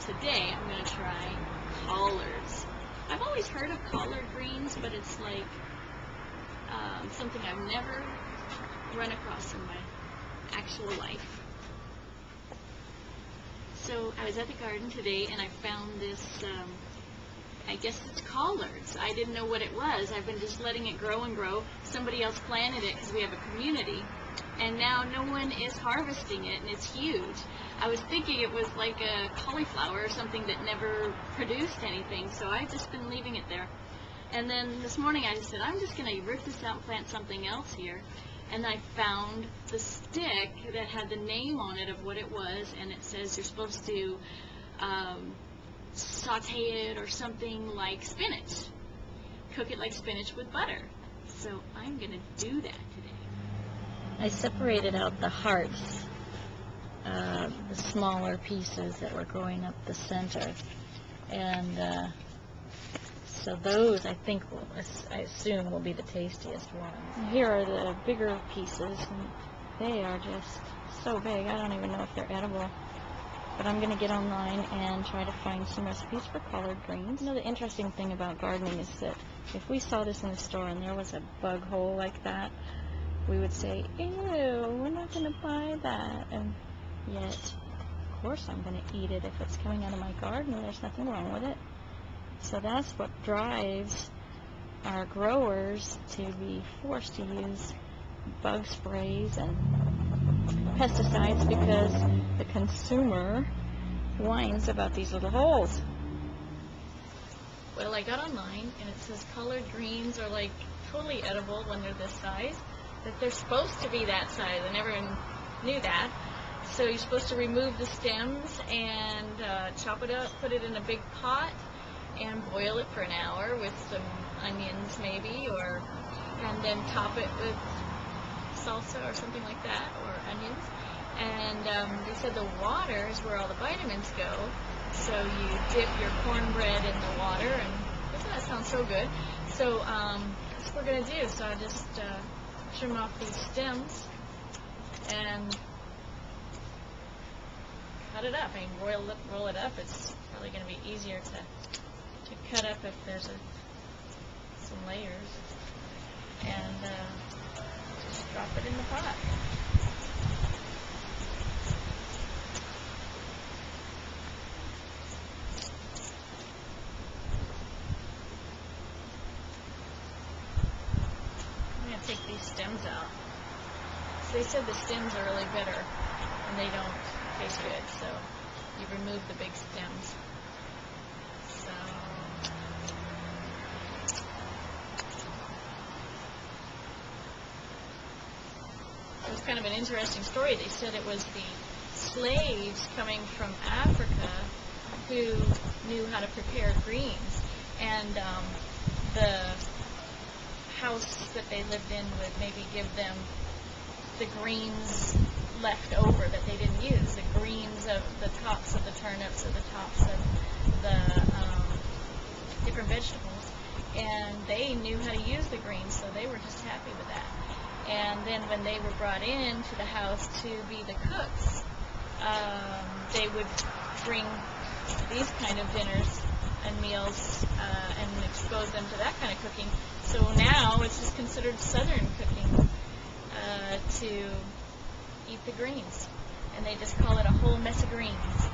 today I'm going to try collards. I've always heard of collard greens, but it's like something I've never run across in my actual life. So I was at the garden today and I found this, I guess it's collards. I didn't know what it was. I've been just letting it grow and grow. Somebody else planted it because we have a community. And now no one is harvesting it, and it's huge. I was thinking it was like a cauliflower or something that never produced anything, so I've just been leaving it there. And then this morning I just said, I'm just going to rip this out and plant something else here. And I found the stick that had the name on it of what it was, and it says you're supposed to saute it or something like spinach. Cook it like spinach with butter. So I'm going to do that today. I separated out the hearts, the smaller pieces that were growing up the center, and so those I assume will be the tastiest ones. Here are the bigger pieces, and they are just so big I don't even know if they're edible. But I'm going to get online and try to find some recipes for collard greens. You know, the interesting thing about gardening is that if we saw this in the store and there was a bug hole like that, we would say, ew, we're not going to buy that. And yet, of course I'm going to eat it if it's coming out of my garden. There's nothing wrong with it. So that's what drives our growers to be forced to use bug sprays and pesticides, because the consumer whines about these little holes. Well, I got online and it says collard greens are like totally edible when they're this size. That they're supposed to be that size. I never knew that. So you're supposed to remove the stems and chop it up, put it in a big pot, and boil it for an hour with some onions maybe, and then top it with salsa or something like that, or onions. And they said the water is where all the vitamins go. So you dip your cornbread in the water, and that sounds so good. So that's what we're going to do. So I just trim off these stems and cut it up. I mean, roll it up. It's probably going to be easier to cut up if there's some layers. And just drop it in the pot. Take these stems out. So they said the stems are really bitter and they don't taste good, so you remove the big stems. So it was kind of an interesting story. They said it was the slaves coming from Africa who knew how to prepare greens, and the house that they lived in would maybe give them the greens left over that they didn't use, the greens of the tops of the turnips or the tops of the different vegetables, and they knew how to use the greens, so they were just happy with that. And then when they were brought into the house to be the cooks, they would bring these kind of dinners and meals and expose them to that kind of cooking. So now it's just considered Southern cooking to eat the greens, and they just call it a whole mess of greens.